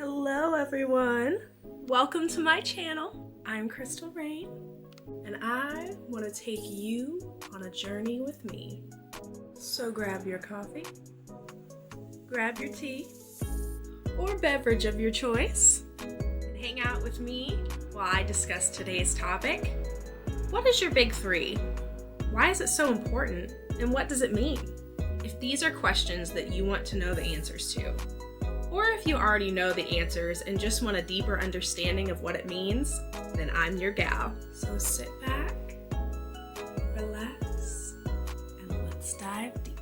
Hello everyone, welcome to my channel. I'm Krystal and I want to take you on a journey with me. So grab your coffee, grab your tea, or beverage of your choice, and hang out with me while I discuss today's topic. What is your big three? Why is it so important? And what does it mean? If these are questions that you want to know the answers to, or if you already know the answers and just want a deeper understanding of what it means, then I'm your gal. So sit back, relax, and let's dive deep.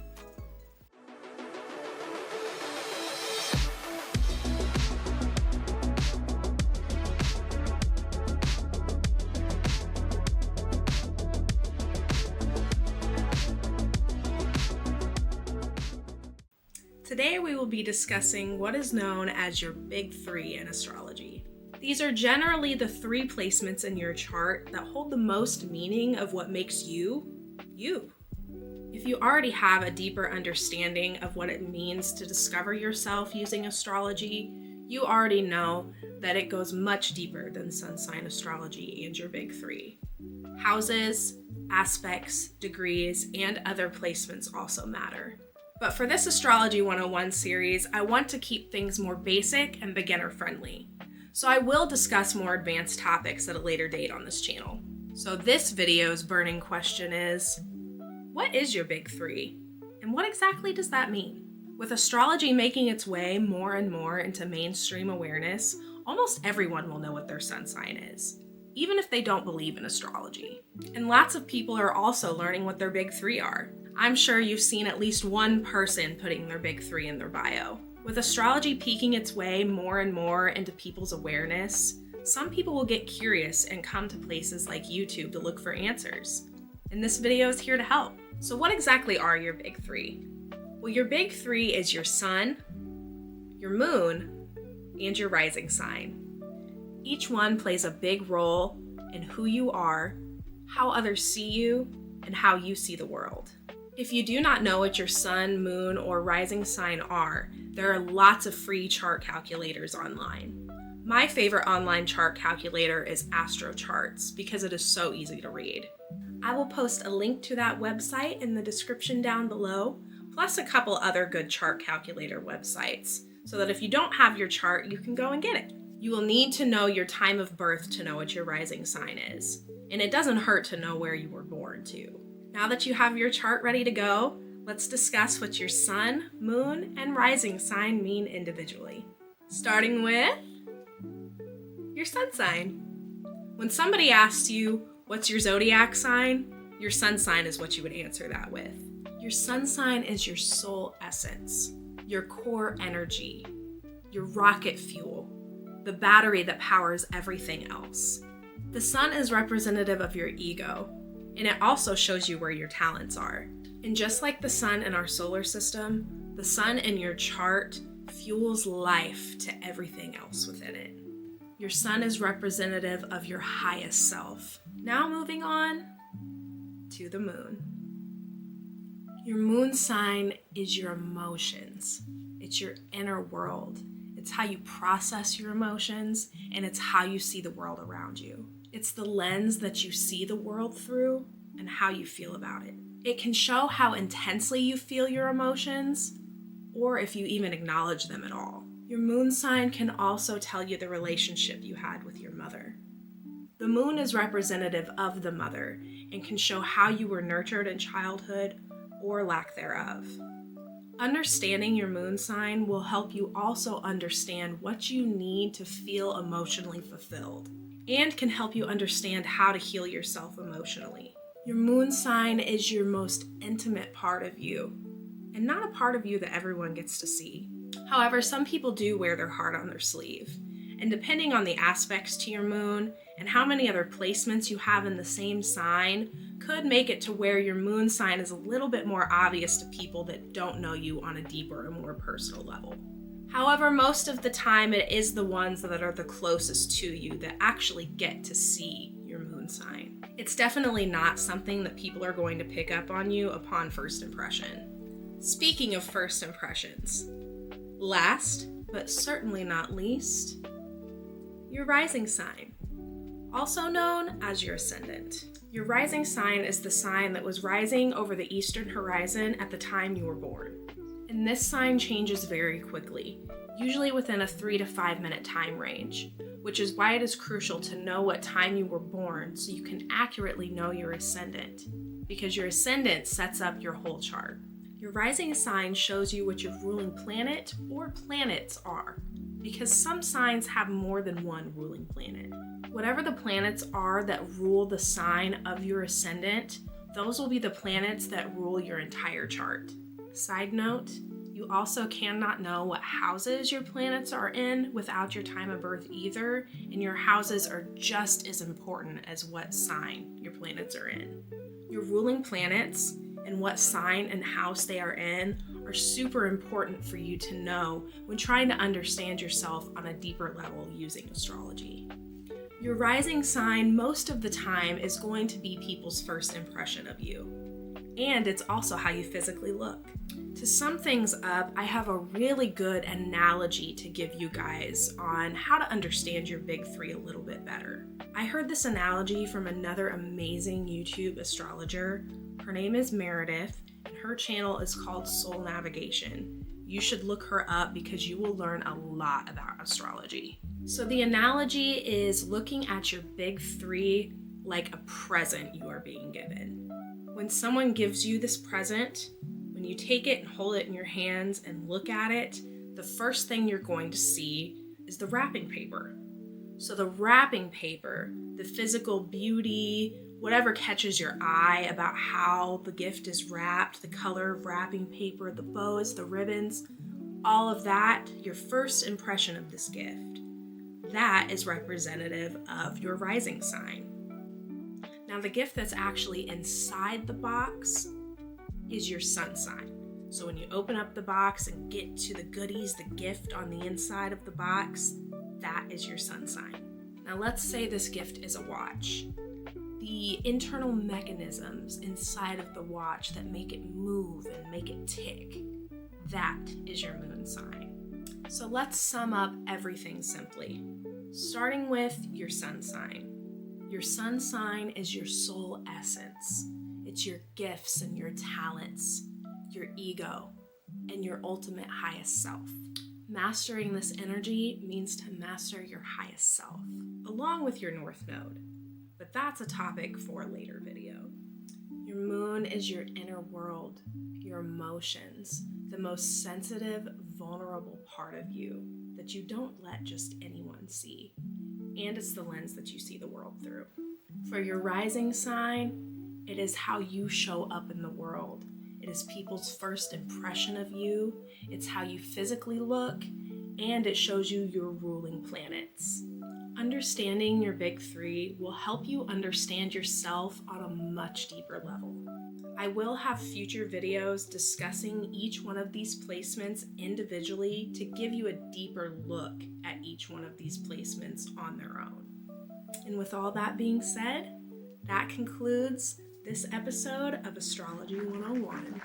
Today we will be discussing what is known as your big three in astrology. These are generally the three placements in your chart that hold the most meaning of what makes you, you. If you already have a deeper understanding of what it means to discover yourself using astrology, you already know that it goes much deeper than sun sign astrology and your big three. Houses, aspects, degrees, and other placements also matter. But for this Astrology 101 series, I want to keep things more basic and beginner friendly. So I will discuss more advanced topics at a later date on this channel. So this video's burning question is, what is your big three? And what exactly does that mean? With astrology making its way more and more into mainstream awareness, almost everyone will know what their sun sign is, even if they don't believe in astrology. And lots of people are also learning what their big three are. I'm sure you've seen at least one person putting their big three in their bio. With astrology peeking its way more and more into people's awareness, some people will get curious and come to places like YouTube to look for answers. And this video is here to help. So what exactly are your big three? Well, your big three is your sun, your moon, and your rising sign. Each one plays a big role in who you are, how others see you, and how you see the world. If you do not know what your sun, moon, or rising sign are, there are lots of free chart calculators online. My favorite online chart calculator is Astro Charts because it is so easy to read. I will post a link to that website in the description down below, plus a couple other good chart calculator websites, so that if you don't have your chart, you can go and get it. You will need to know your time of birth to know what your rising sign is, and it doesn't hurt to know where you were born too. Now that you have your chart ready to go, let's discuss what your sun, moon, and rising sign mean individually. Starting with your sun sign. When somebody asks you, what's your zodiac sign? Your sun sign is what you would answer that with. Your sun sign is your soul essence, your core energy, your rocket fuel, the battery that powers everything else. The sun is representative of your ego, and it also shows you where your talents are. And just like the sun in our solar system, the sun in your chart fuels life to everything else within it. Your sun is representative of your highest self. Now moving on to the moon. Your moon sign is your emotions. It's your inner world. It's how you process your emotions, and it's how you see the world around you. It's the lens that you see the world through and how you feel about it. It can show how intensely you feel your emotions, or if you even acknowledge them at all. Your moon sign can also tell you the relationship you had with your mother. The moon is representative of the mother and can show how you were nurtured in childhood or lack thereof. Understanding your moon sign will help you also understand what you need to feel emotionally fulfilled, and can help you understand how to heal yourself emotionally. Your moon sign is your most intimate part of you, and not a part of you that everyone gets to see. However, some people do wear their heart on their sleeve, and depending on the aspects to your moon and how many other placements you have in the same sign, could make it to where your moon sign is a little bit more obvious to people that don't know you on a deeper and more personal level. However, most of the time it is the ones that are the closest to you that actually get to see your moon sign. It's definitely not something that people are going to pick up on you upon first impression. Speaking of first impressions, last but certainly not least, your rising sign, also known as your ascendant. Your rising sign is the sign that was rising over the eastern horizon at the time you were born. And this sign changes very quickly, usually within a 3 to 5 minute time range, which is why it is crucial to know what time you were born so you can accurately know your ascendant, because your ascendant sets up your whole chart. Your rising sign shows you what your ruling planet or planets are, because some signs have more than one ruling planet. Whatever the planets are that rule the sign of your ascendant, those will be the planets that rule your entire chart. Side note, you also cannot know what houses your planets are in without your time of birth either, and your houses are just as important as what sign your planets are in. Your ruling planets and what sign and house they are in are super important for you to know when trying to understand yourself on a deeper level using astrology. Your rising sign most of the time is going to be people's first impression of you, and it's also how you physically look. To sum things up, I have a really good analogy to give you guys on how to understand your big three a little bit better. I heard this analogy from another amazing YouTube astrologer. Her name is Meredith, and her channel is called Soul Navigation. You should look her up because you will learn a lot about astrology. So the analogy is looking at your big three like a present you are being given. When someone gives you this present, when you take it and hold it in your hands and look at it, the first thing you're going to see is the wrapping paper. So the wrapping paper, the physical beauty, whatever catches your eye about how the gift is wrapped, the color of wrapping paper, the bows, the ribbons, all of that, your first impression of this gift, that is representative of your rising sign. Now, the gift that's actually inside the box is your sun sign. So when you open up the box and get to the goodies, the gift on the inside of the box, that is your sun sign. Now let's say this gift is a watch. The internal mechanisms inside of the watch that make it move and make it tick, that is your moon sign. So let's sum up everything simply, starting with your sun sign. Your sun sign is your soul essence. It's your gifts and your talents, your ego, and your ultimate highest self. Mastering this energy means to master your highest self, along with your North Node. But that's a topic for a later video. Your moon is your inner world, your emotions, the most sensitive, vulnerable part of you that you don't let just anyone see. And it's the lens that you see the world through. For your rising sign, it is how you show up in the world. It is people's first impression of you. It's how you physically look, and it shows you your ruling planets. Understanding your big three will help you understand yourself on a much deeper level. I will have future videos discussing each one of these placements individually to give you a deeper look at each one of these placements on their own. And with all that being said, that concludes this episode of Astrology 101.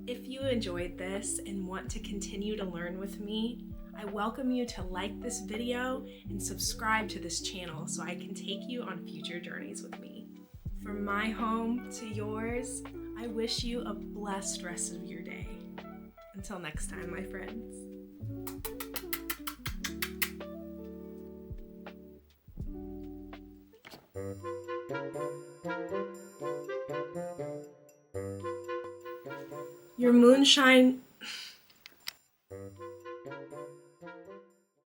If you enjoyed this and want to continue to learn with me, I welcome you to like this video and subscribe to this channel so I can take you on future journeys with me. From my home to yours, I wish you a blessed rest of your day. Until next time, my friends. Your moonshine